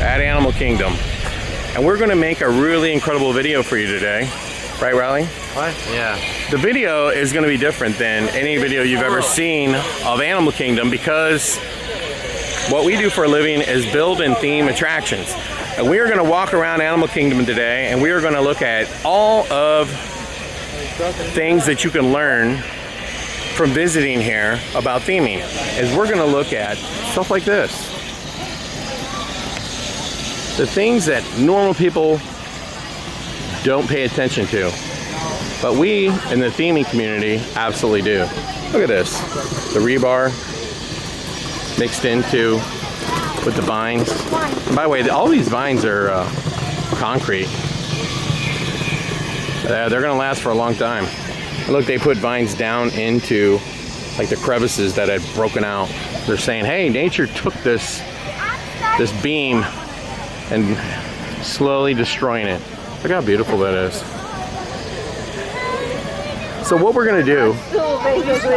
at Animal Kingdom. And we're gonna make a really incredible video for you today. Right, Riley? What? Yeah. The video is gonna be different than any video you've ever seen of Animal Kingdom, because what we do for a living is build and theme attractions. And we are gonna walk around Animal Kingdom today, and we are gonna look at all of things that you can learn from visiting here about theming. Is we're gonna look at stuff like this. The things that normal people don't pay attention to, but we in the theming community absolutely do. Look at this, the rebar mixed into with the vines. And by the way, all these vines are concrete. They're gonna last for a long time. Look, they put vines down into like the crevices that had broken out. They're saying, hey, nature took this beam and slowly destroying it. Look how beautiful that is. So what we're gonna do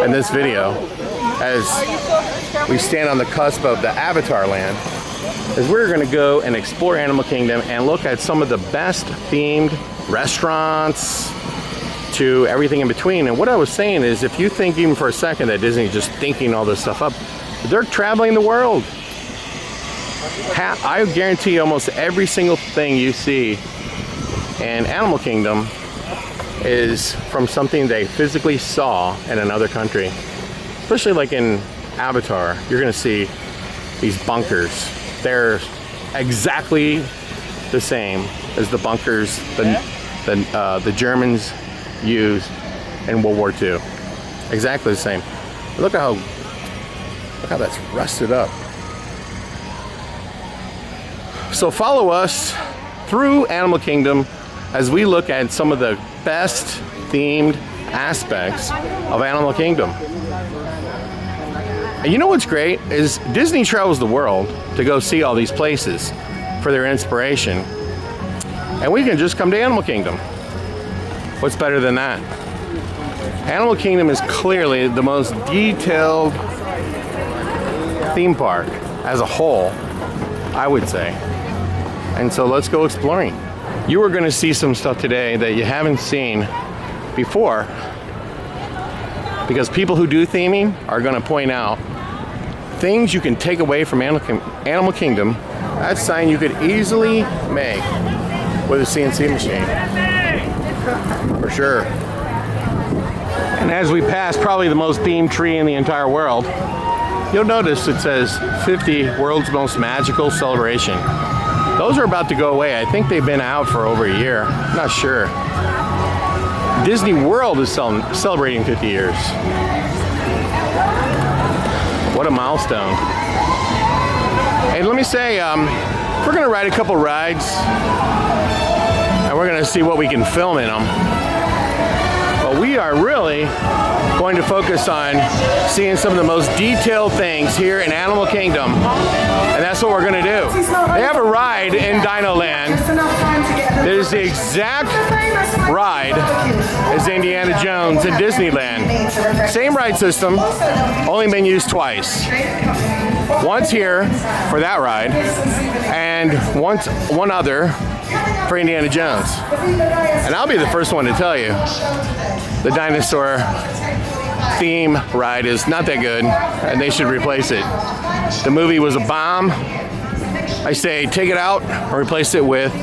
in this video, as we stand on the cusp of the Avatar land, is we're gonna go and explore Animal Kingdom and look at some of the best themed restaurants to everything in between. And what I was saying is, if you think even for a second that Disney's just thinking all this stuff up, they're traveling the world. I guarantee almost every single thing you see in Animal Kingdom is from something they physically saw in another country. Especially like in Avatar, you're gonna see these bunkers. They're exactly the same as the bunkers the Germans used in World War II. Exactly the same. Look how that's rusted up. So follow us through Animal Kingdom as we look at some of the best themed aspects of Animal Kingdom. And you know what's great is Disney travels the world to go see all these places for their inspiration. And we can just come to Animal Kingdom. What's better than that? Animal Kingdom is clearly the most detailed theme park as a whole, I would say. And so let's go exploring. You are gonna see some stuff today that you haven't seen before, because people who do theming are gonna point out things you can take away from Animal Kingdom. That's something you could easily make with a CNC machine, for sure. And as we pass probably the most themed tree in the entire world, you'll notice it says 50 World's Most Magical Celebration. Those are about to go away. I think they've been out for over a year. I'm not sure. Disney World is celebrating 50 years. What a milestone. Hey, let me say, we're gonna ride a couple rides and we're gonna see what we can film in them. But we are really going to focus on seeing some of the most detailed things here in Animal Kingdom. And that's what we're gonna do. They have a ride in Dino Land that is the exact ride as Indiana Jones in Disneyland. Same ride system, only been used twice. Once here for that ride, and one other for Indiana Jones. And I'll be the first one to tell you, the dinosaur theme ride is not that good, and they should replace it. The movie was a bomb. I say take it out or replace it with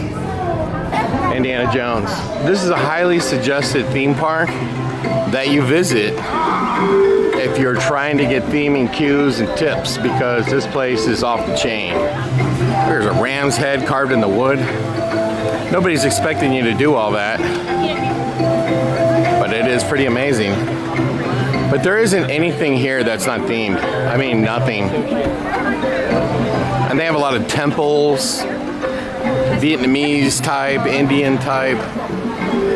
Indiana Jones. This is a highly suggested theme park that you visit if you're trying to get theming cues and tips, because this place is off the chain. There's a ram's head carved in the wood. Nobody's expecting you to do all that, but it is pretty amazing. But there isn't anything here that's not themed. I mean, nothing. And they have a lot of temples, Vietnamese type, Indian type.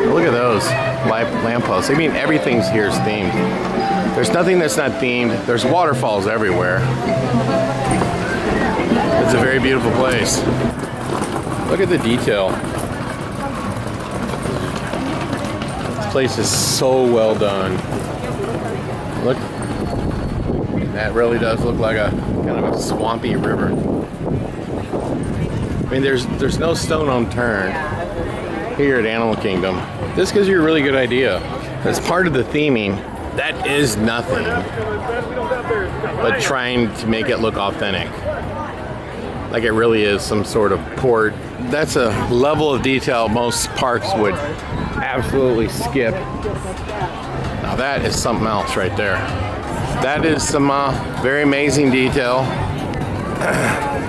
Look at those lampposts. I mean, everything's here is themed. There's nothing that's not themed. There's waterfalls everywhere. It's a very beautiful place. Look at the detail. This place is so well done. Look, that really does look like a kind of a swampy river. I mean, there's no stone unturned here at Animal Kingdom. This gives you a really good idea. As part of the theming, that is nothing but trying to make it look authentic. Like it really is some sort of port. That's a level of detail most parks would absolutely skip. Now that is something else right there. That is some very amazing detail.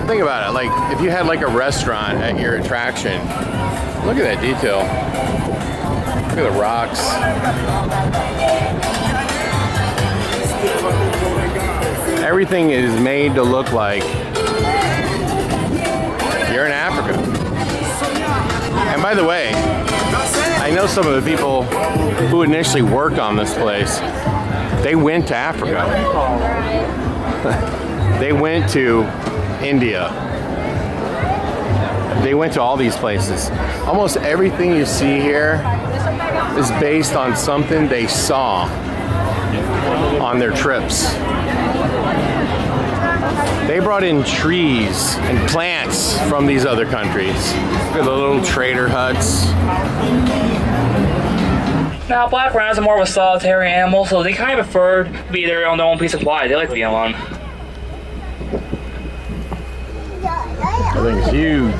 Think about it, like if you had like a restaurant at your attraction, look at that detail. Look at the rocks. Everything is made to look like you're in Africa. And by the way, I know some of the people who initially worked on this place, they went to Africa. They went to India. They went to all these places. Almost everything you see here is based on something they saw on their trips. They brought in trees and plants from these other countries. Look at the little trader huts. Now, black rhinos are more of a solitary animal, so they kind of prefer to be there on their own peace and quiet. They like to be alone. That thing's huge.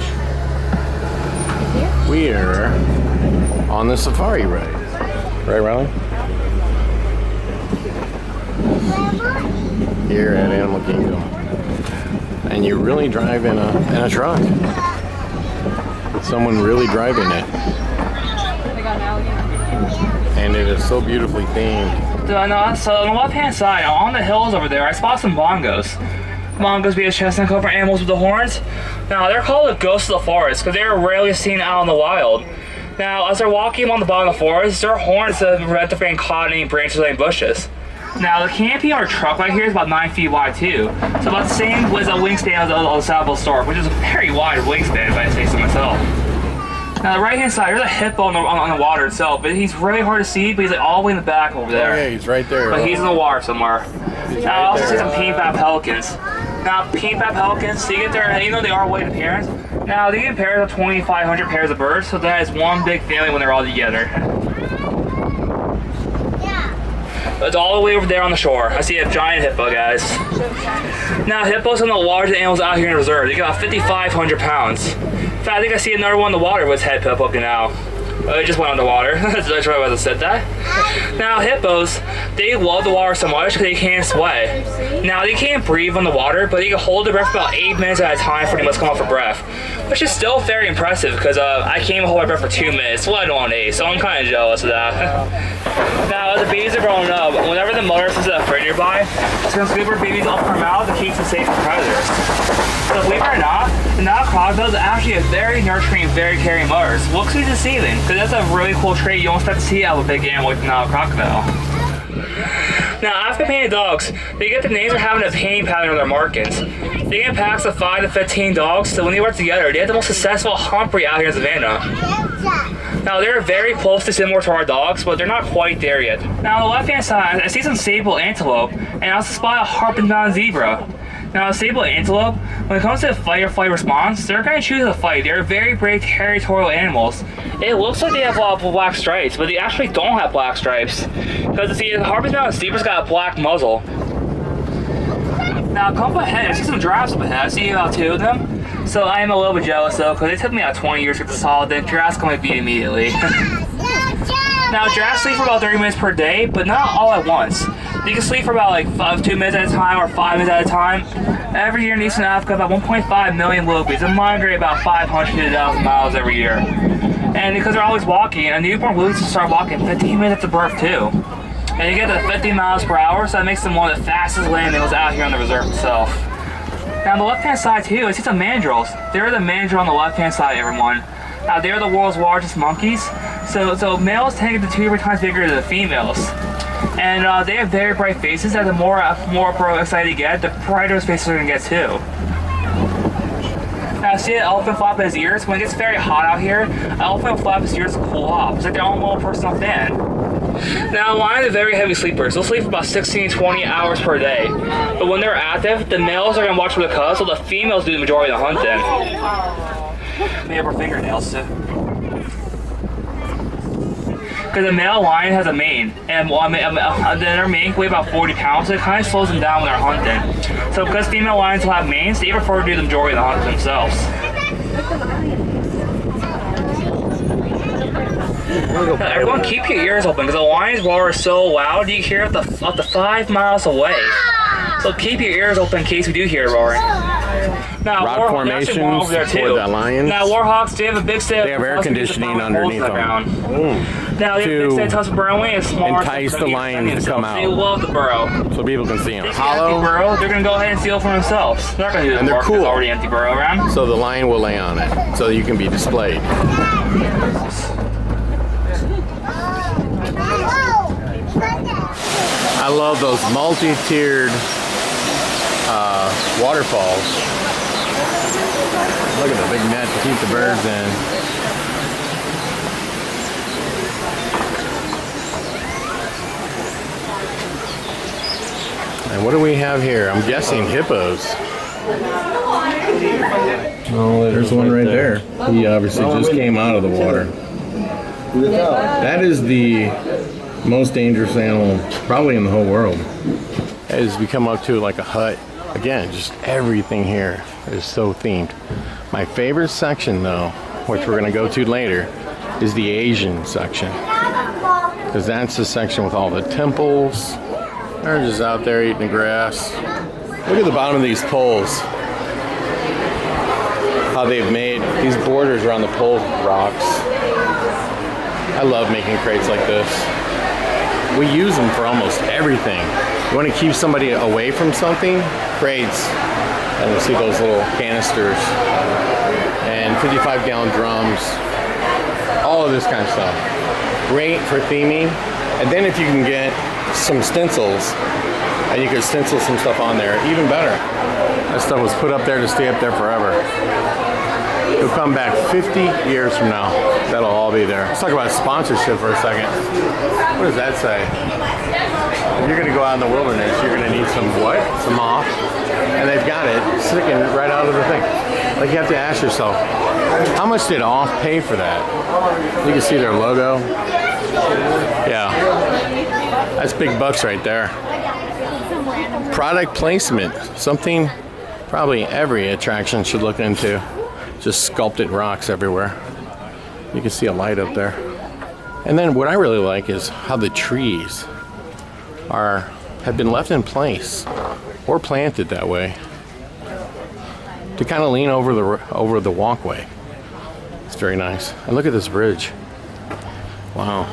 We're on the safari ride. Right, Riley? Here at Animal Kingdom. And you really drive in a truck. With someone really driving it. And it is so beautifully themed. So on the left-hand side, on the hills over there, I spot some bongos. Bongos being chestnut cover animals with the horns. Now, they're called the ghosts of the forest because they're rarely seen out in the wild. Now, as they're walking along the bottom of the forest, their horns have prevent them from getting caught in any branches or any bushes. Now, the canopy on our truck right here is about 9 feet wide too. So about the same as a wingspan as the Savile Stork, which is a very wide wingspan if I say so myself. Now, the right-hand side, there's a hippo on the water itself, but he's really hard to see, but he's like all the way in the back over there. Oh, yeah, he's right there. But he's in the water somewhere. Now, I also see some pink-back pelicans. Now, pink-back pelicans, so you get their, even though they are white in appearance, now they get pairs of 2,500 pairs of birds, so that is one big family when they're all together. It's all the way over there on the shore. I see a giant hippo, guys. Now, hippos are the largest animals out here in the reserve. They get about 5,500 pounds. In fact, I think I see another one in the water with its head poking out. It just went underwater. That's right why I said that. Now, hippos, they love the water so much because they can't sway. Now, they can't breathe on the water, but they can hold their breath for about 8 minutes at a time before they must come up for breath. Which is still very impressive because I can't even hold my breath for 2 minutes, let alone 8, so I'm kind of jealous of that. Now, as the babies are growing up, whenever the mother sits a fridge nearby, she's going to scoop her babies off her mouth to keep them safe from predators. So believe it or not, the Nile crocodile is actually a very nurturing, very caring mother. Looks is deceiving, because that's a really cool trait you don't expect to see out of a big animal like the Nile crocodile. Now, African painted dogs, they get the names for having a painting pattern on their markings. They get packs of 5 to 15 dogs, so when they work together, they have the most successful hunt breed out here in Savannah. Now, they're very close to similar to our dogs, but they're not quite there yet. Now, on the left-hand side, I see some sable antelope, and I also spot a harpin-mounted zebra. Now, a sable antelope, when it comes to the fight or flight response, they're going to choose to fight. They're very brave, territorial animals. It looks like they have a lot of black stripes, but they actually don't have black stripes. Because, see, the harpin-mounted zebra's got a black muzzle. Now, come up ahead, I see some giraffes up ahead. I see about 2 of them. So I am a little bit jealous, though, because it took me about 20 years to get this solid, then giraffes come and beat immediately. Now, giraffes sleep for about 30 minutes per day, but not all at once. They can sleep for about like 2 minutes at a time or 5 minutes at a time. Every year in Eastern Africa, about 1.5 million wildebeest and migrate about 500 to 1,000 miles every year. And because they're always walking, a newborn wildebeest will start walking 15 minutes after birth too. And they get to 50 miles per hour, so that makes them one of the fastest land animals out here on the reserve itself. Now on the left-hand side too, I see some mandrills. They're the mandrill on the left-hand side, everyone. Now they're the world's largest monkeys. So males tend to get to 2 or 3 times bigger than the females. And they have very bright faces. As the more excited you get, the brighter those faces are going to get too. Now see the elephant flap his ears? When it gets very hot out here, an elephant will flap his ears to cool off. It's like their own little personal fan. Now lions are very heavy sleepers. They'll sleep for about 16 to 20 hours per day. But when they're active, the males are going to watch for the cubs, so the females do the majority of the hunting. They have our fingernails too. Because the male lion has a mane, and their mane can weigh about 40 pounds, so it kind of slows them down when they're hunting. So because female lions will have manes, they prefer to do the majority of the hunt themselves. Everyone keep your ears open, because the lion's roar is so loud, you can hear it up to 5 miles away. So keep your ears open in case we do hear it roaring. Now, Rock formations over there too. for the lions. Now, warhawks, they have a big set. They have air conditioning underneath them. Now, they have a big set of tufts of burrowing and smaller. Entice the lions to come out. They love the burrow. So people can see them. They see Hollow. empty burrow, they're going to go ahead and steal for themselves. They're not going to do the And they're work. cool. There's already empty burrow around. So the lion will lay on it, so you can be displayed. I love those multi-tiered waterfalls. Look at the big net to keep the birds in. And what do we have here? I'm guessing hippos. Oh, there's one right there. He obviously just came out of the water. That is the most dangerous animal probably in the whole world. As we come up to like a hut, again, just everything here is so themed. My favorite section though, which we're gonna go to later, is the Asian section. Because that's the section with all the temples. They're just out there eating the grass. Look at the bottom of these poles. How they've made these borders around the pole rocks. I love making crates like this. We use them for almost everything. You want to keep somebody away from something? Crates. And you'll see those little canisters. And 55-gallon drums. All of this kind of stuff. Great for theming. And then if you can get some stencils, and you could stencil some stuff on there, even better. That stuff was put up there to stay up there forever. You'll come back 50 years from now. That'll all be there. Let's talk about sponsorship for a second. What does that say? If you're gonna go out in the wilderness, you're gonna need some what? Some off. And they've got it sticking right out of the thing. Like you have to ask yourself, how much did off pay for that? You can see their logo. Yeah. That's big bucks right there. Product placement. Something probably every attraction should look into. Just sculpted rocks everywhere. You can see a light up there. And then what I really like is how the trees have been left in place or planted that way to kind of lean over the walkway. It's very nice. And look at this bridge. Wow.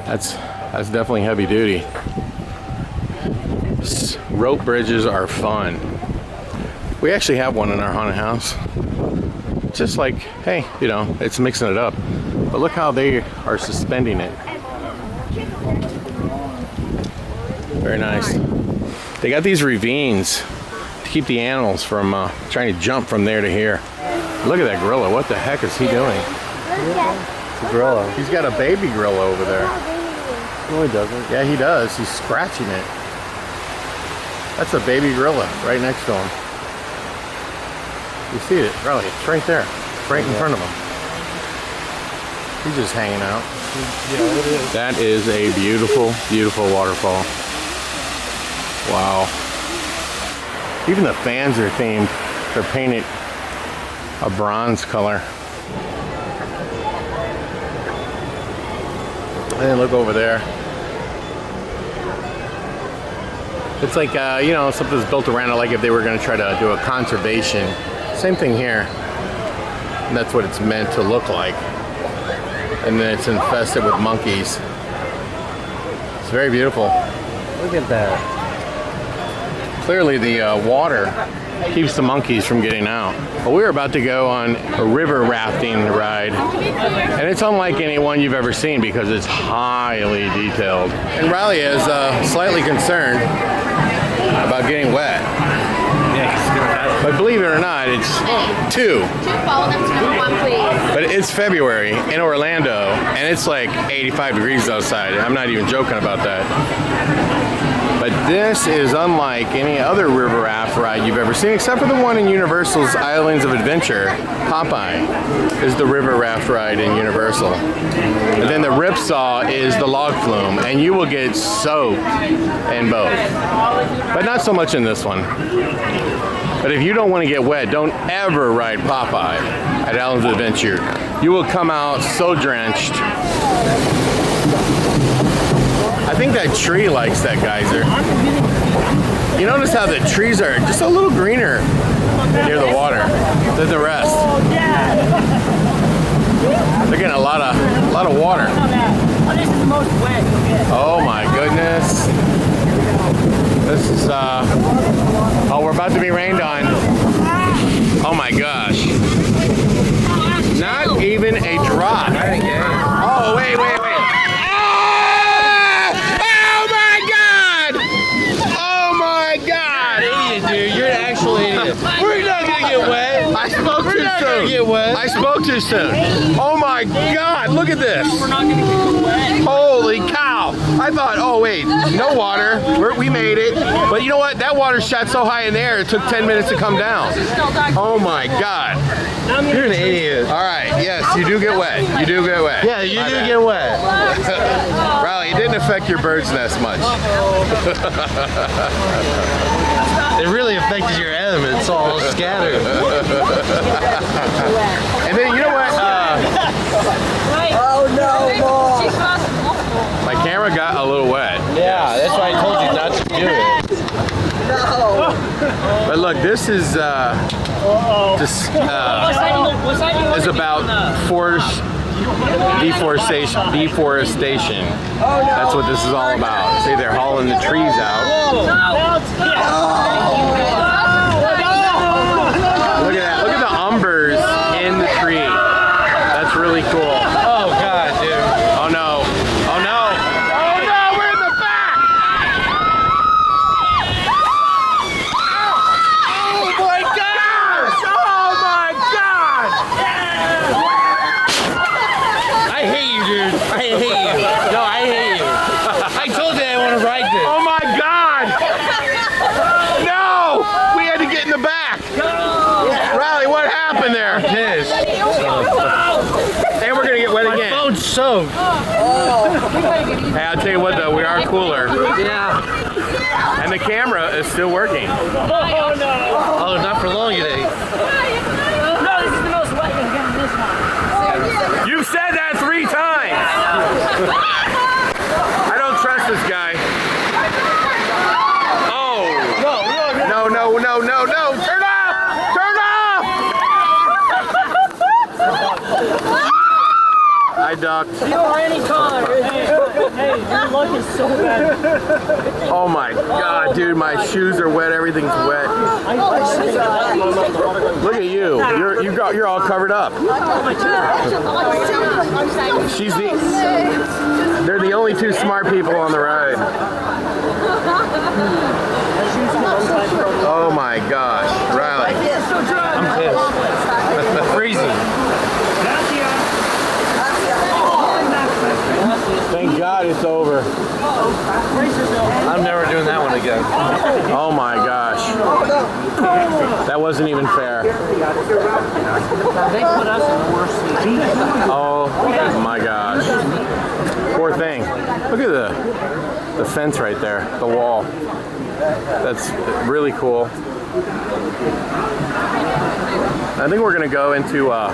That's definitely heavy duty. Rope bridges are fun. We actually have one in our haunted house. Just like, hey, you know, it's mixing it up. But look how they are suspending it. Very nice. They got these ravines to keep the animals from trying to jump from there to here. Look at that gorilla. What the heck is he doing? It's a gorilla. He's got a baby gorilla over there. No, he doesn't. Yeah, he does. He's scratching it. That's a baby gorilla right next to him. You see it, really? It's right there, right in front of him. He's just hanging out. Yeah, it is. That is a beautiful, beautiful waterfall. Wow. Even the fans are themed. They're painted a bronze color. And then look over there. It's like, you know, something's built around it, like if they were going to try to do a conservation. Same thing here. And that's what it's meant to look like. And then it's infested with monkeys. It's very beautiful. Look at that. Clearly the water keeps the monkeys from getting out. But we're about to go on a river rafting ride. And it's unlike any one you've ever seen because it's highly detailed. And Riley is slightly concerned about getting wet. But believe it or not, it's 2. Follow them to number 1, please. But it's February in Orlando, and it's like 85 degrees outside. I'm not even joking about that. But this is unlike any other river raft ride you've ever seen, except for the one in Universal's Islands of Adventure. Popeye is the river raft ride in Universal. And then the Ripsaw is the log flume, and you will get soaked in both. But not so much in this one. But if you don't want to get wet, don't ever ride Popeye at Islands of Adventure. You will come out so drenched. I think that tree likes that geyser. You notice how the trees are just a little greener near the water than the rest. They're getting a lot of water. Oh my goodness. This is oh, we're about to be rained on. Oh my gosh. Not even a drop. Oh, wait. We're not gonna get wet. I spoke too soon. Oh my God, look at this. We're not gonna get wet. Holy cow. I thought, oh wait, no water. We made it. But you know what? That water shot so high in the air, it took 10 minutes to come down. Oh my God. You're an idiot. All right, yes, you do get wet. You do get wet. Yeah, you do get wet. Riley, it didn't affect your bird's nest much. It really affected your elements all scattered. And then, you know what? My camera got a little wet. Yeah, that's why I told you not to do it. But look, this is is about deforestation. That's what this is all about. See, they're hauling the trees out. Look at that. Look at the umbers in the tree. That's really cool. Oh God, dude. Oh no. Oh no. Oh no, we're in the back. Oh my gosh. Oh my God. I hate you, dude. I hate you. No, I hate you. I told you I want to ride this. Oh my God. No. We had to get in the back. Riley, what happened there? Piss. And we're going to get wet My again. phone's soaked. Hey, I'll tell you what though, we are cooler. Yeah. And the camera is still working. Oh, not for long today. You said that 3 times. I don't trust this guy. Oh. No. Turn off. Turn off. I ducked. Hey, your luck is so bad. Oh my God, dude, my shoes are wet. Everything's wet. Look at you. You're all covered up. They're the only 2 smart people on the ride. Oh my gosh, Riley. I'm pissed. I'm freezing. Thank God it's over. I'm never doing that one again. Oh my gosh. That wasn't even fair. They put us in the worst seat. Oh my gosh. Poor thing. Look at the fence right there, the wall. That's really cool. I think we're gonna go into a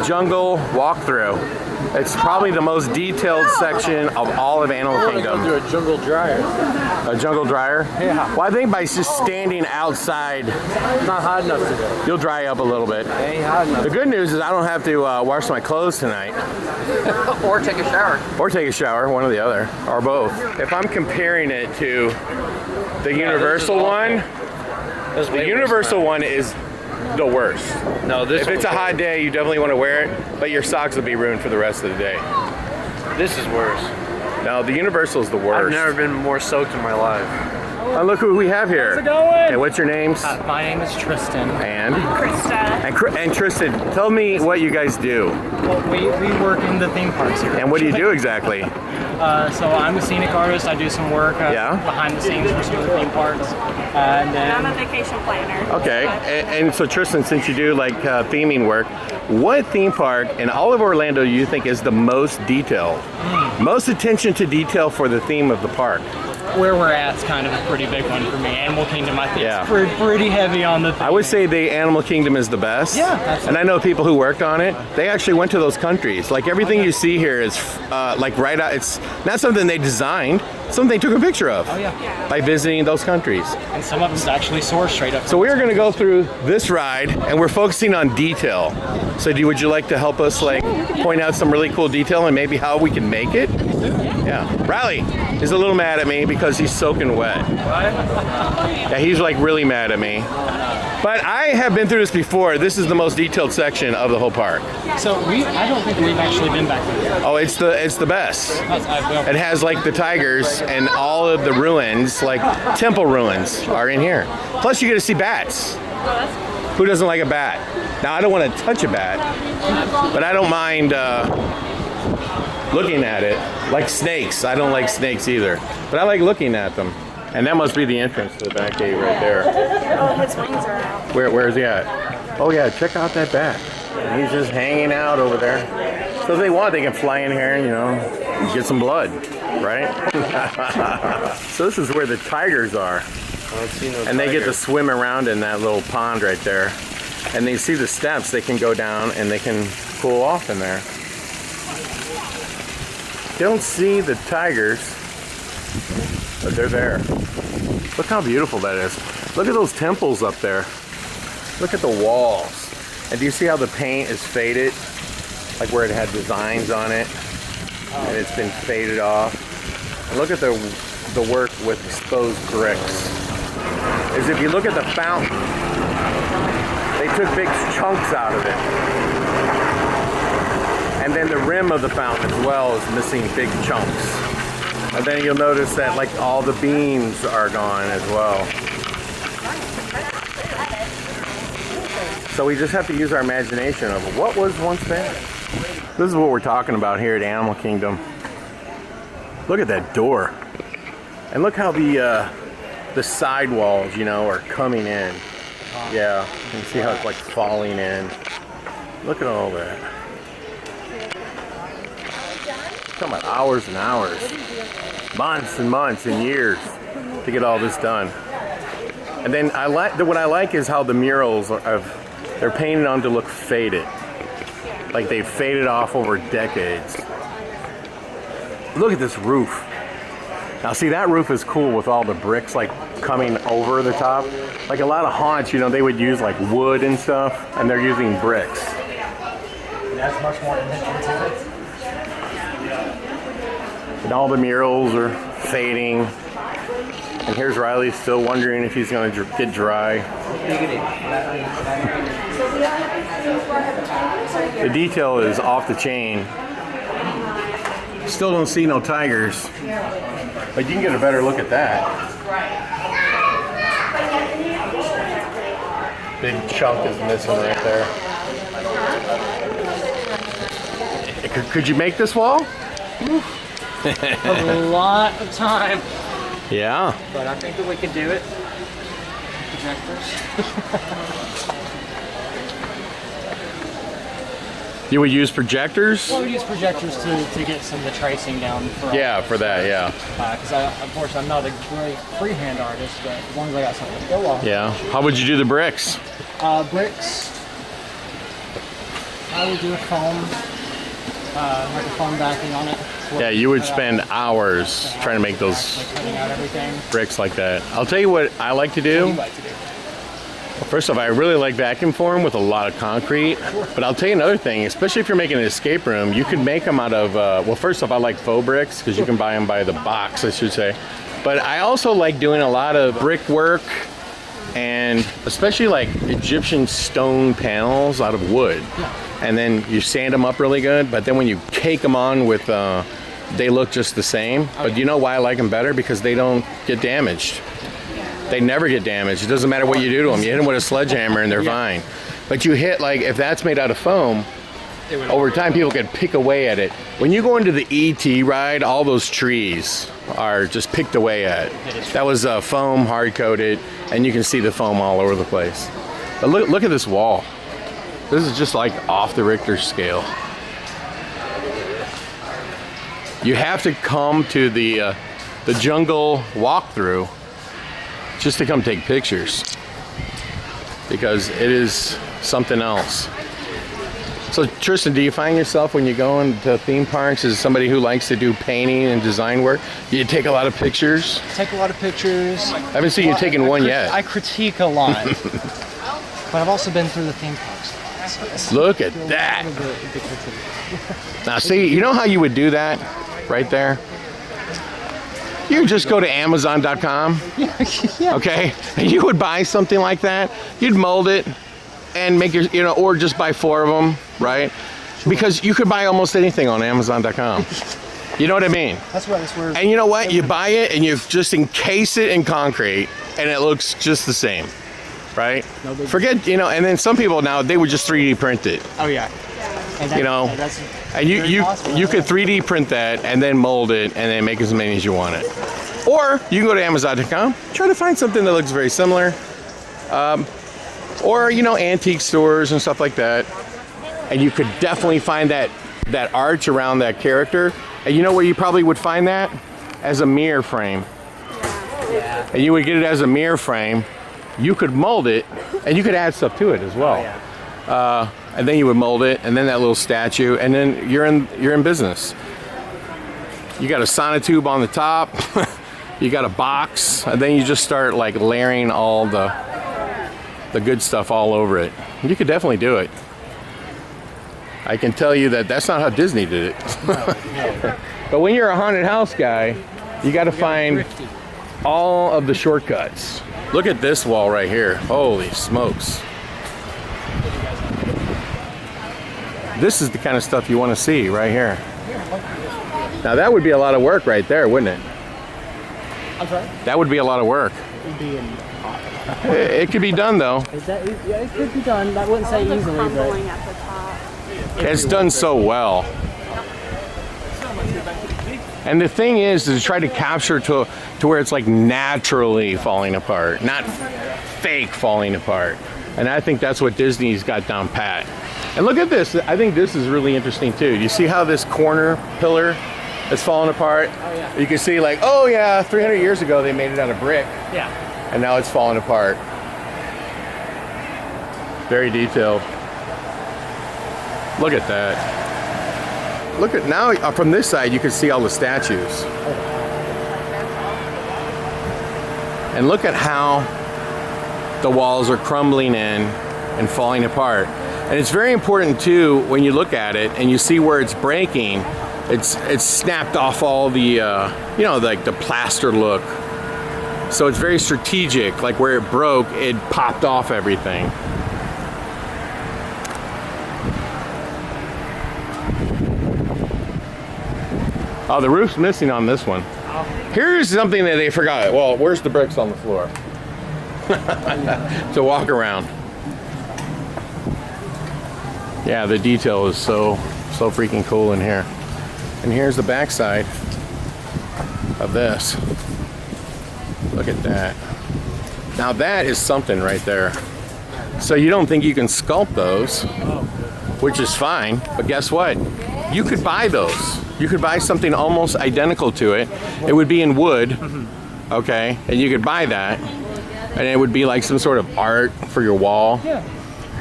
jungle walkthrough. It's probably the most detailed section of all of Animal Kingdom. Do a jungle dryer. A jungle dryer? Yeah. Well, I think by just standing outside, It's not hot enough today. you'll dry up a little bit. It ain't hot enough. The good news is I don't have to wash my clothes tonight. Or take a shower. Or take a shower, one or the other, or both. If I'm comparing it to the Universal one, the Universal one is the worst. No, this If it's a hot day, you definitely want to wear it, but your socks will be ruined for the rest of the day. This is worse. No, the Universal is the worst. I've never been more soaked in my life. Oh, look who we have here. How's it going? And what's your names? My name is Tristan. And? Krista. And Tristan, tell me what you guys do. Well, we work in the theme parks here. And what do you do exactly? So I'm a scenic artist. I do some work behind the scenes for some of the theme parks. And then I'm a vacation planner. Okay, and so Tristan, since you do like theming work, what theme park in all of Orlando do you think is the most detailed? Most attention to detail for the theme of the park? where we're at is kind of a pretty big one for me. Animal Kingdom, I think, Yeah. is pretty heavy on the. I would say the Animal Kingdom is the best. Yeah, absolutely. And I know people who worked on it. They actually went to those countries. Like everything you see here is like right out. It's not something they designed. Something they took a picture of. Oh yeah. By visiting those countries. And some of it's actually sourced straight up. So we are going to go through this ride, and we're focusing on detail. So would you like to help us like point out some really cool detail and maybe how we can make it? Yeah. Riley is a little mad at me because he's soaking wet. Yeah, he's like really mad at me. But I have been through this before. This is the most detailed section of the whole park. So I don't think we've actually been back there. Oh, it's the best. It has like the tigers and all of the ruins, like temple ruins, are in here. Plus, you get to see bats. Who doesn't like a bat? Now, I don't want to touch a bat, but I don't mind looking at it. Like snakes. I don't like snakes either, but I like looking at them. And that must be the entrance to the back gate right there. Oh, his wings are out. Where is he at? Oh yeah, check out that bat. He's just hanging out over there. So if they want, they can fly in here and, you know, get some blood, right? So this is where the tigers are. And they get to swim around in that little pond right there. And they see the steps, they can go down and they can cool off in there. Don't see the tigers, but they're there. Look how beautiful that is. Look at those temples up there. Look at the walls. And do you see how the paint is faded? Like where it had designs on it, and it's been faded off. And look at the work with exposed bricks. Is if you look at the fountain, they took big chunks out of it. And then the rim of the fountain as well is missing big chunks. And then you'll notice that like all the beams are gone as well. So we just have to use our imagination of what was once there. This is what we're talking about here at Animal Kingdom. Look at that door. And look how the side walls, you know, are coming in. Yeah, you can see how it's like falling in. Look at all that. Talking about hours and hours. Months and months and years to get all this done. And then what I like is how the murals they're painted on to look faded. Like they've faded off over decades. Look at this roof. Now see, that roof is cool with all the bricks like coming over the top. Like a lot of haunts, you know, they would use like wood and stuff, and they're using bricks. That's much more attention to it. And all the murals are fading. And here's Riley still wondering if he's going to get dry. The detail is off the chain. Still don't see no tigers. But you can get a better look at that. Big chunk is missing right there. Could you make this wall? A lot of time. Yeah. But I think that we can do it. Projectors. You would use projectors? Well, we use projectors to get some of the tracing down. For that, yeah. Because unfortunately, I'm not a great freehand artist, but as long as I got something to go on. Yeah. How would you do the bricks? Bricks. I would do a foam, like a foam backing on it. Yeah, you would spend hours trying to make those cutting out everything. bricks like that. I'll tell you what I like to do. What do you like to do? First off, I really like vacuum form with a lot of concrete. But I'll tell you another thing, especially if you're making an escape room, you can make them out of, well, first off, I like faux bricks because you can buy them by the box, I should say. But I also like doing a lot of brickwork and especially like Egyptian stone panels out of wood. And then you sand them up really good, but then when you cake them on with, they look just the same. But you know why I like them better? Because they don't get damaged. They never get damaged. It doesn't matter what you do to them. You hit them with a sledgehammer and they're fine. But you hit, like, if that's made out of foam, over time people can pick away at it. When you go into the ET ride, all those trees are just picked away at. That was foam, hard-coated, and you can see the foam all over the place. But look at this wall. This is just like off the Richter scale. You have to come to the jungle walkthrough just to come take pictures, because it is something else. So Tristan, do you find yourself when you go into theme parks as somebody who likes to do painting and design work? Do you take a lot of pictures? Take a lot of pictures. I haven't seen you taking one yet. I critique a lot. But I've also been through the theme parks. Look at that. Now see, you know how you would do that right there? You would just go to Amazon.com, okay? And you would buy something like that. You'd mold it and make your, or just buy 4 of them, right? Because you could buy almost anything on Amazon.com. You know what I mean? That's where. And you know what? You buy it and you just encase it in concrete and it looks just the same, right? Forget, and then some people now, they would just 3D print it. Oh yeah. And that, And you could 3D print that and then mold it and then make as many as you want it. Or you can go to Amazon.com, try to find something that looks very similar. Or, antique stores and stuff like that. And you could definitely find that arch around that character. And you know where you probably would find that? As a mirror frame. Yeah. And you would get it as a mirror frame. You could mold it, and you could add stuff to it as well. And then you would mold it, and then that little statue, and then you're in business. You got a sonotube on the top, you got a box, and then you just start like layering all the good stuff all over it. You could definitely do it. I can tell you that that's not how Disney did it. But when you're a haunted house guy, you got to find all of the shortcuts. Look at this wall right here. Holy smokes. This is the kind of stuff you want to see right here. Now that would be a lot of work right there, wouldn't it? I'm sorry? That would be a lot of work. It could be done though. It could be done. I wouldn't say easily, Crumbling but at the top. It's done so well. And the thing is to try to capture to where it's like naturally falling apart, not fake falling apart. And I think that's what Disney's got down pat. And look at this. I think this is really interesting too. You see how this corner pillar is falling apart? Oh, yeah. You can see like, oh yeah, 300 years ago they made it out of brick. yeah. And now it's falling apart. Very detailed. Look at that. Look at now from this side you can see all the statues. And look at how the walls are crumbling in and falling apart. And it's very important too when you look at it and you see where it's breaking. It's snapped off all the like the plaster look. So it's very strategic. Like where it broke, it popped off everything. Oh, the roof's missing on this one. Here's something that they forgot. Well, where's the bricks on the floor? To walk around. Yeah, the detail is so freaking cool in here. And here's the backside of this. Look at that. Now that is something right there. So you don't think you can sculpt those, which is fine, but guess what? You could buy those. You could buy something almost identical to it. It would be in wood, okay? And you could buy that, and it would be like some sort of art for your wall. Yeah.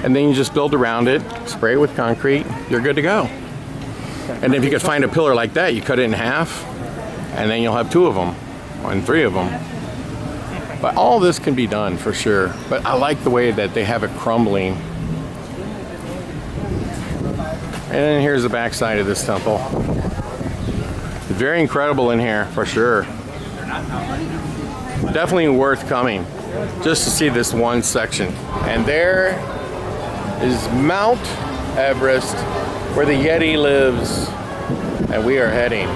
And then you just build around it, spray it with concrete, you're good to go. And if you could find a pillar like that, you cut it in half, and then you'll have 2 of them, and 3 of them. But all this can be done for sure. But I like the way that they have it crumbling. And then here's the backside of this temple. Very incredible in here for sure. Definitely worth coming just to see this one section. And there is Mount Everest, where the Yeti lives, and we are heading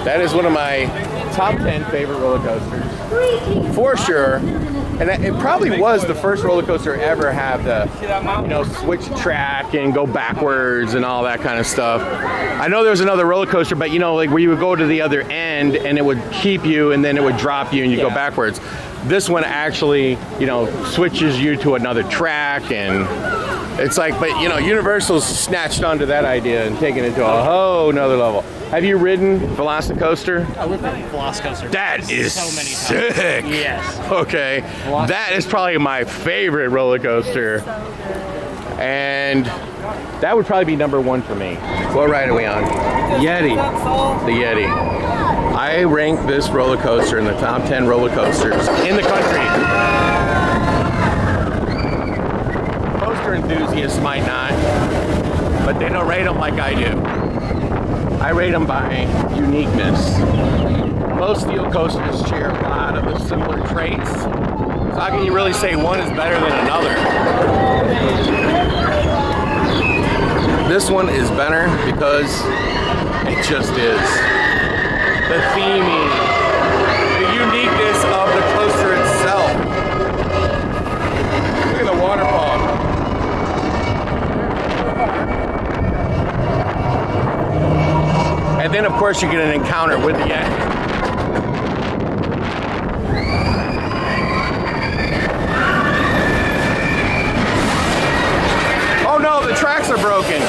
That is one of my top 10 favorite roller coasters. For sure. And it probably was the first roller coaster to ever have the, you know, switch track and go backwards and all that kind of stuff. I know there was another roller coaster, but you know, like where you would go to the other end and it would keep you and then it would drop you and you go backwards. This one actually, you know, switches you to another track, and it's like, but you know, Universal's snatched onto that idea and taken it to a whole nother level. Have you ridden Velocicoaster? I lived in Velocicoaster. That is so many times. sick. Yes. Okay, that is probably my favorite roller coaster, and that would probably be number one for me. What ride are we on? Yeti. The Yeti. I rank this roller coaster in the top 10 roller coasters in the country. Coaster enthusiasts might not, but they don't rate them like I do. I rate them by uniqueness. Most steel coasters share a lot of the similar traits. So how can you really say one is better than another? This one is better because it just is. The theming, the uniqueness of the coaster itself. Look at the waterfall. And then of course you get an encounter with the Yeti. Oh no, the tracks are broken.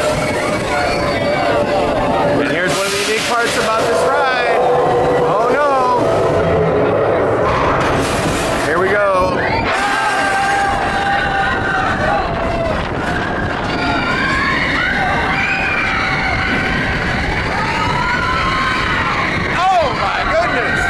And here's one of the unique parts about this ride. Oh no. Here we go. Oh my goodness.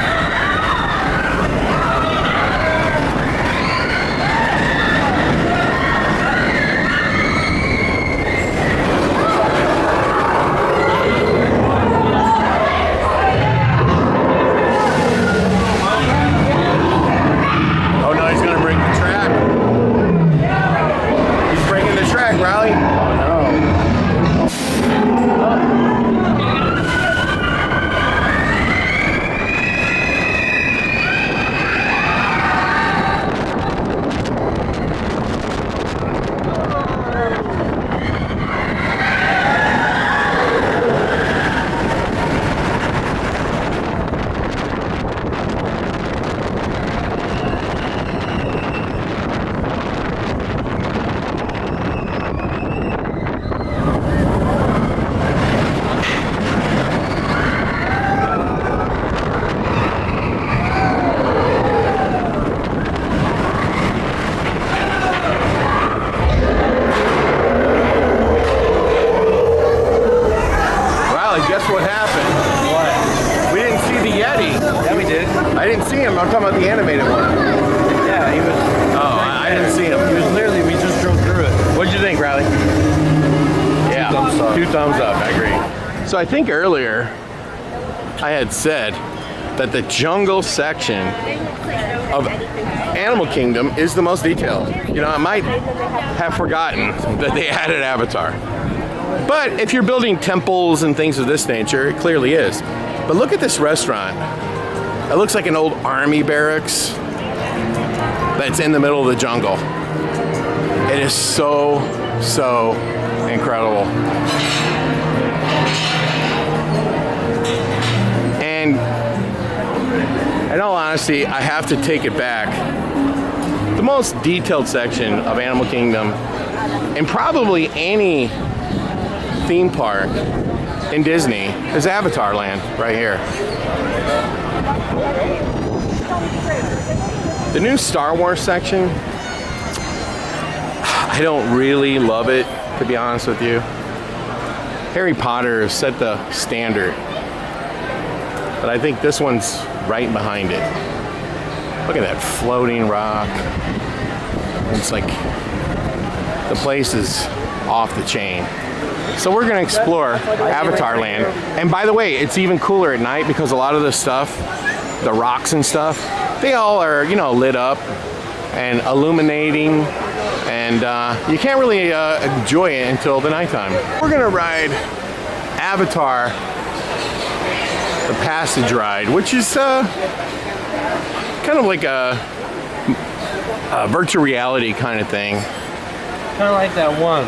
I didn't see him. I'm talking about the animated one. Yeah, he was. Oh, I didn't see him. He was literally, we just drove through it. What'd you think, Riley? Yeah, thumbs up. 2 thumbs up. I agree. So I think earlier I had said that the jungle section of Animal Kingdom is the most detailed. You know, I might have forgotten that they added Avatar. But if you're building temples and things of this nature, it clearly is. But look at this restaurant. It looks like an old army barracks that's in the middle of the jungle. It is so, so incredible. And in all honesty, I have to take it back. The most detailed section of Animal Kingdom, and probably any theme park in Disney, is Avatar Land right here. The new Star Wars section, I don't really love it, to be honest with you. Harry Potter has set the standard, but I think this one's right behind it. Look at that floating rock. It's like the place is off the chain. So we're gonna explore Avatar Land. And by the way, it's even cooler at night because a lot of the stuff, the rocks and stuff, they all are, you know, lit up and illuminating, and you can't really enjoy it until the nighttime. We're gonna ride Avatar the Passage ride, which is kind of like a virtual reality kind of thing. Kind of like that one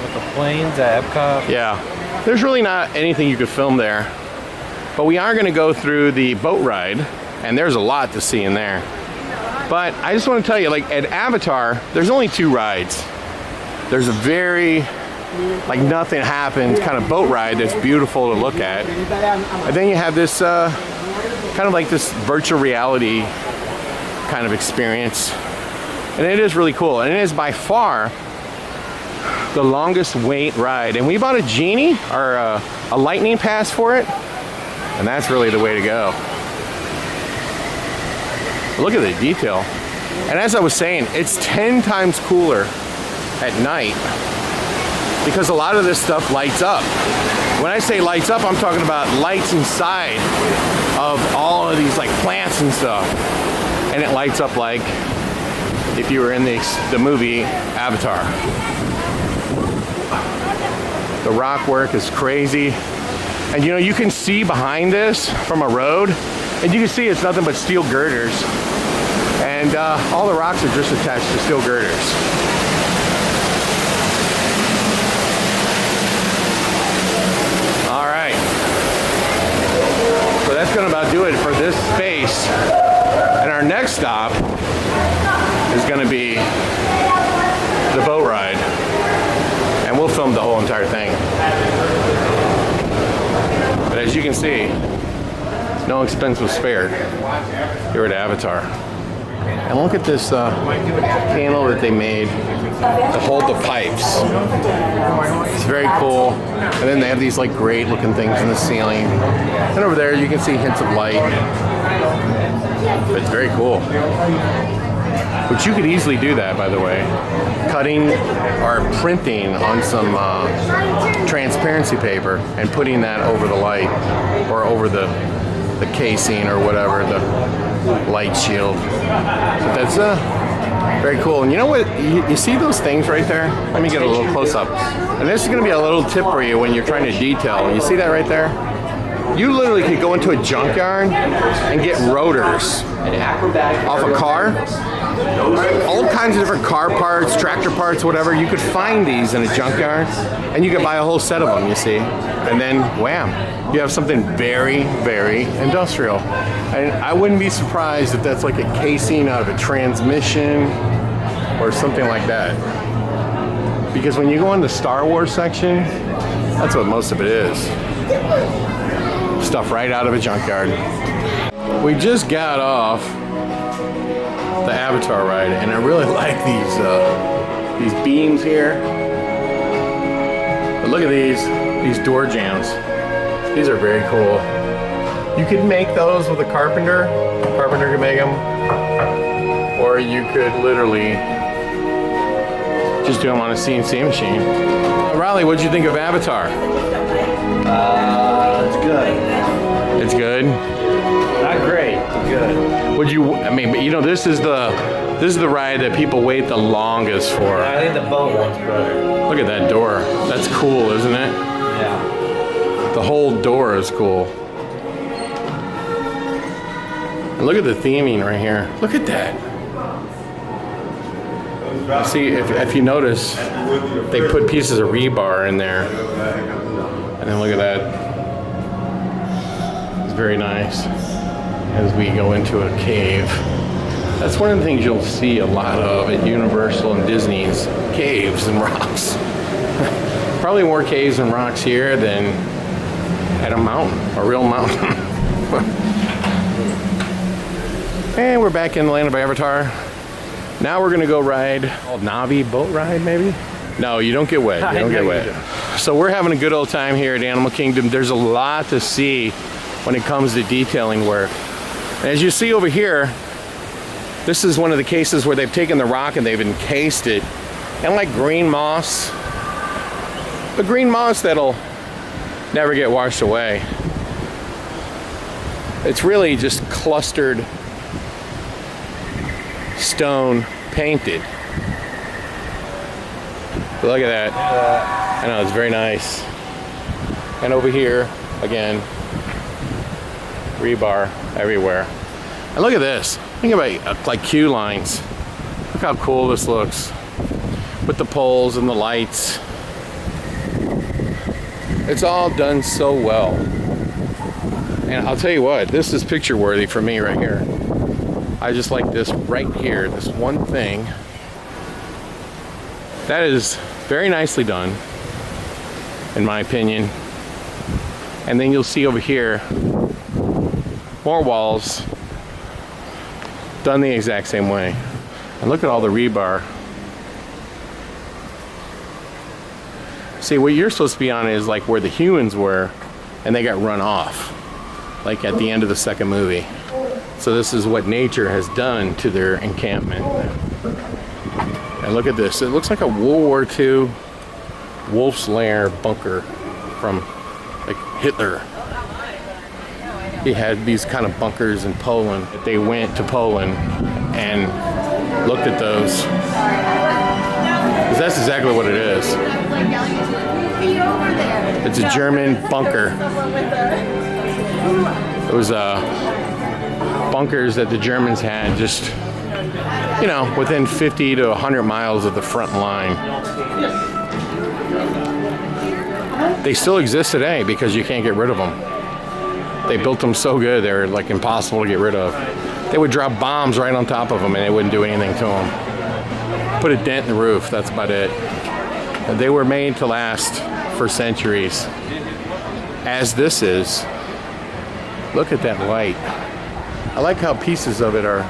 with the planes at Epcot. Yeah, there's really not anything you could film there, but we are going to go through the boat ride, and there's a lot to see in there. But I just want to tell you, like at Avatar, there's only 2 rides. There's a very, like nothing happens kind of boat ride that's beautiful to look at. And then you have this kind of like this virtual reality kind of experience. And it is really cool. And it is by far the longest wait ride. And we bought a Genie or a lightning pass for it. And that's really the way to go. Look at the detail. And as I was saying, it's 10 times cooler at night because a lot of this stuff lights up. When I say lights up, I'm talking about lights inside of all of these like plants and stuff. And it lights up like if you were in the movie Avatar. The rock work is crazy. And you know, you can see behind this from a road, and you can see it's nothing but steel girders. And all the rocks are just attached to steel girders. All right. So that's gonna about do it for this space. And our next stop is gonna be the boat ride. And we'll film the whole entire thing. But as you can see, no expense was spared here at Avatar. And look at this panel that they made to hold the pipes. It's very cool. And then they have these like great looking things in the ceiling. And over there you can see hints of light. But it's very cool. But you could easily do that, by the way. Cutting or printing on some transparency paper and putting that over the light or over the casing or whatever, the light shield. But that's very cool. And you know what? You see those things right there? Let me get a little close up. And this is going to be a little tip for you when you're trying to detail. You see that right there? You literally could go into a junkyard and get rotors off a car. All kinds of different car parts, tractor parts, whatever. You could find these in a junkyard and you could buy a whole set of them, you see. And then, wham, you have something very, very industrial. And I wouldn't be surprised if that's like a casing out of a transmission or something like that. Because when you go in the Star Wars section, that's what most of it is. Stuff right out of a junkyard. We just got off the Avatar ride, and I really like these beams here. But look at these door jambs. These are very cool. You could make those with a carpenter. Carpenter could make them, or you could literally just do them on a CNC machine. Riley, what'd you think of Avatar? It's good. It's good. Not great, but good. Would you? I mean, you know, this is the ride that people wait the longest for. I think the boat one's better. Look at that door. That's cool, isn't it? Yeah. The whole door is cool. And look at the theming right here. Look at that. See, if you notice, they put pieces of rebar in there. And then look at that. It's very nice. As we go into a cave. That's one of the things you'll see a lot of at Universal and Disney's, caves and rocks. Probably more caves and rocks here than at a mountain, a real mountain. And we're back in the land of Avatar. Now we're gonna go ride called Navi boat ride, maybe? No, you don't get wet. You don't get wet. So we're having a good old time here at Animal Kingdom. There's a lot to see when it comes to detailing work. And as you see over here, this is one of the cases where they've taken the rock and they've encased it. And like green moss, the green moss that'll never get washed away. It's really just clustered stone painted. But look at that. I know, it's very nice. And over here, again, rebar everywhere. And look at this. Think about like queue lines. Look how cool this looks with the poles and the lights. It's all done so well. And I'll tell you what, this is picture worthy for me right here. I just like this right here, this one thing. That is very nicely done, in my opinion. And then you'll see over here more walls done the exact same way. And look at all the rebar. See, what you're supposed to be on is like where the humans were, and they got run off, like at the end of the second movie. So this is what nature has done to their encampment. And look at this. It looks like a World War II Wolf's Lair bunker from like Hitler. He had these kind of bunkers in Poland. They went to Poland and looked at those. 'Cause that's exactly what it is. It's a German bunker. It was bunkers that the Germans had just, you know, within 50 to 100 miles of the front line. They still exist today because you can't get rid of them. They built them so good, they were like impossible to get rid of. They would drop bombs right on top of them and they wouldn't do anything to them. Put a dent in the roof, that's about it. And they were made to last for centuries. As this is. Look at that light. I like how pieces of it are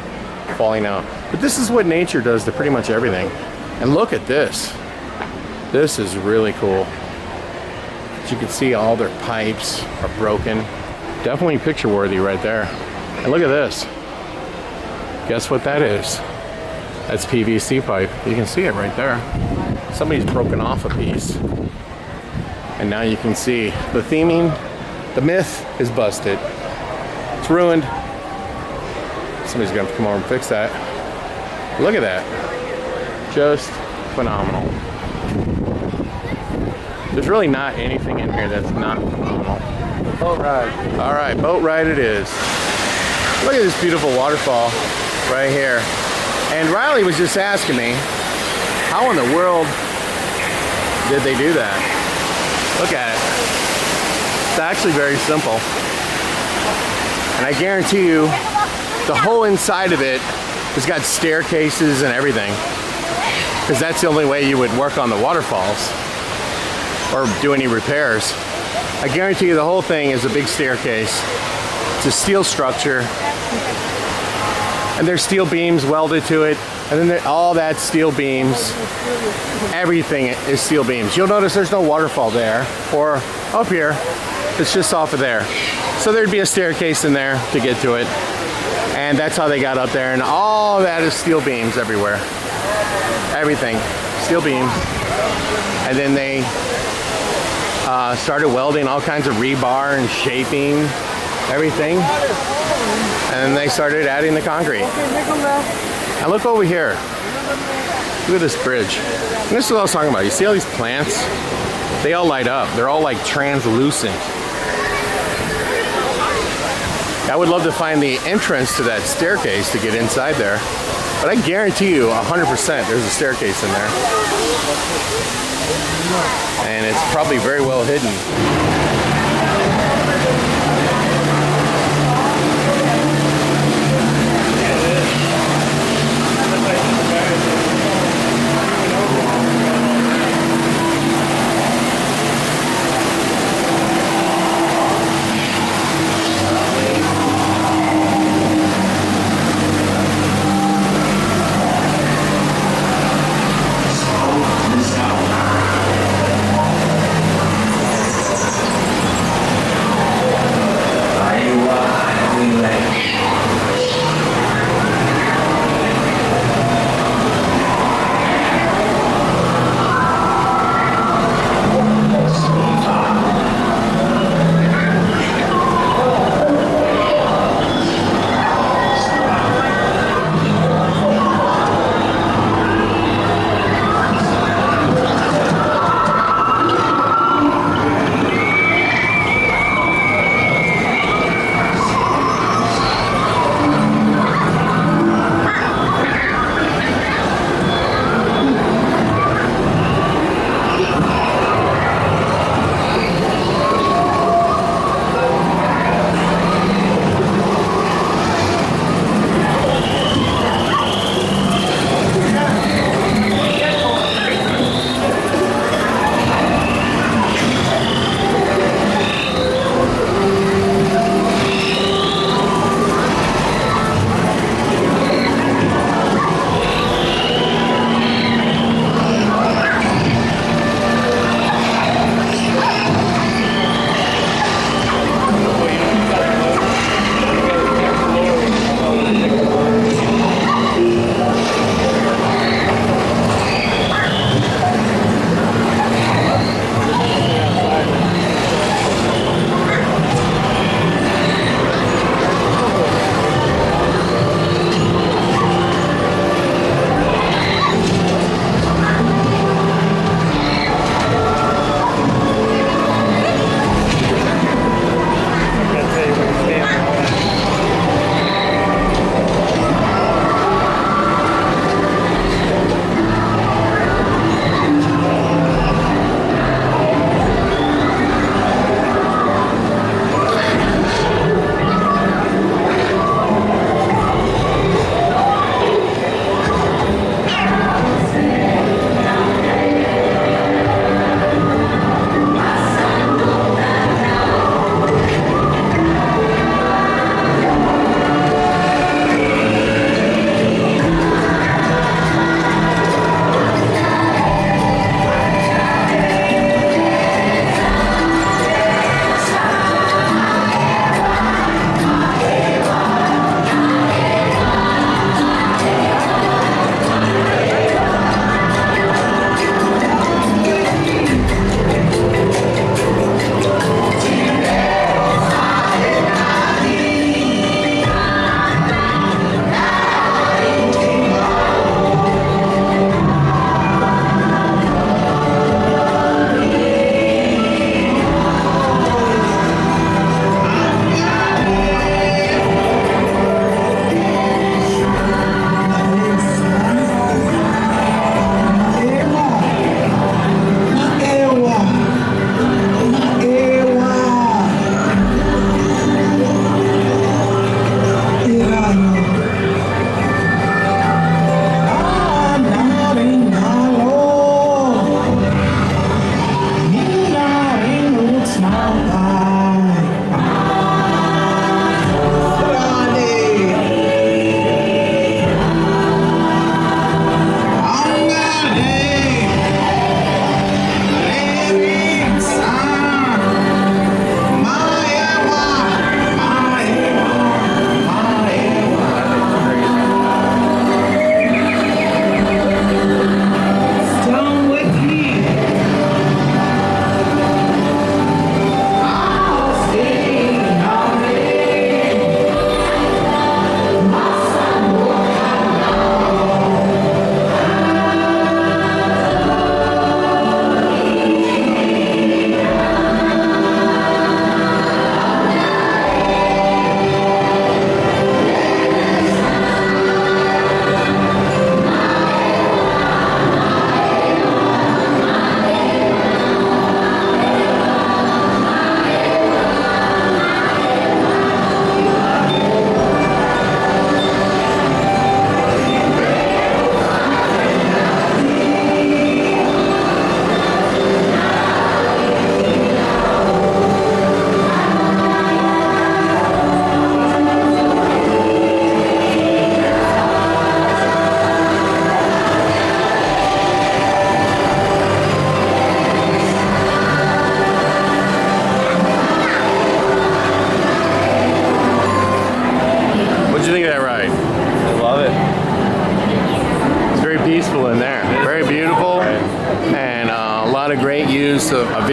falling out. But this is what nature does to pretty much everything. And look at this. This is really cool. As you can see, all their pipes are broken. Definitely picture worthy right there. And look at this. Guess what that is? That's PVC pipe. You can see it right there. Somebody's broken off a piece. And now you can see the theming, the myth is busted. It's ruined. Somebody's gonna have to come over and fix that. Look at that. Just phenomenal. There's really not anything in here that's not phenomenal. Boat ride. All right, boat ride it is. Look at this beautiful waterfall right here. And Riley was just asking me, how in the world did they do that? Look at it. It's actually very simple. And I guarantee you, the whole inside of it has got staircases and everything. Because that's the only way you would work on the waterfalls or do any repairs. I guarantee you the whole thing is a big staircase. It's a steel structure. And there's steel beams welded to it. And then all that steel beams, everything is steel beams. You'll notice there's no waterfall there or up here. It's just off of there. So there'd be a staircase in there to get to it. And that's how they got up there. And all that is steel beams everywhere. Everything, steel beams. And then they started welding all kinds of rebar and shaping everything. And then they started adding the concrete. And look over here. Look at this bridge. And this is what I was talking about. You see all these plants? They all light up. They're all like translucent. I would love to find the entrance to that staircase to get inside there. But I guarantee you 100% there's a staircase in there. And it's probably very well hidden.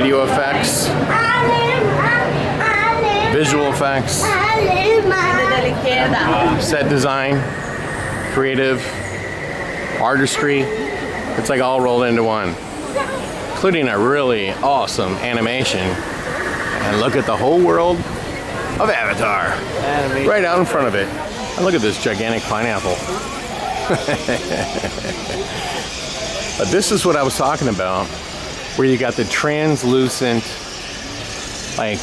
video effects, visual effects, set design, creative, artistry. It's like all rolled into one, including a really awesome animation. And look at the whole world of Avatar right out in front of it. And look at this gigantic pineapple. But this is what I was talking about, where you got the translucent like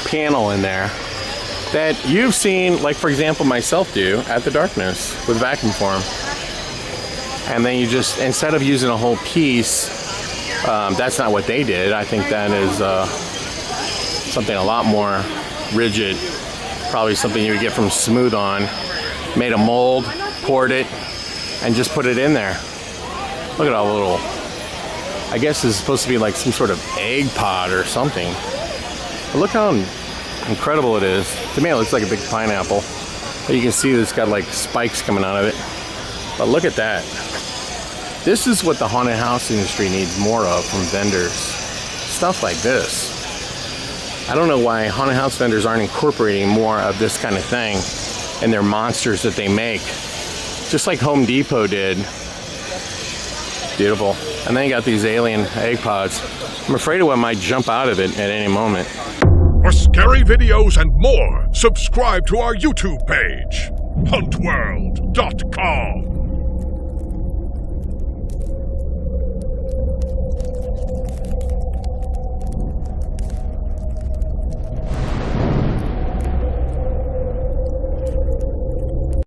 panel in there that you've seen, like for example myself do at the Darkness with vacuum form. And then you just, instead of using a whole piece, that's not what they did. I think that is something a lot more rigid, probably something you would get from Smooth On. Made a mold, poured it, and just put it in there. Look at all the little, I guess it's supposed to be like some sort of egg pod or something. But look how incredible it is. To me it looks like a big pineapple. But you can see it's got like spikes coming out of it. But look at that. This is what the haunted house industry needs more of from vendors. Stuff like this. I don't know why haunted house vendors aren't incorporating more of this kind of thing in their monsters that they make. Just like Home Depot did. Beautiful. And then you got these alien egg pods. I'm afraid of what might jump out of it at any moment. For scary videos and more, subscribe to our YouTube page, huntworld.com.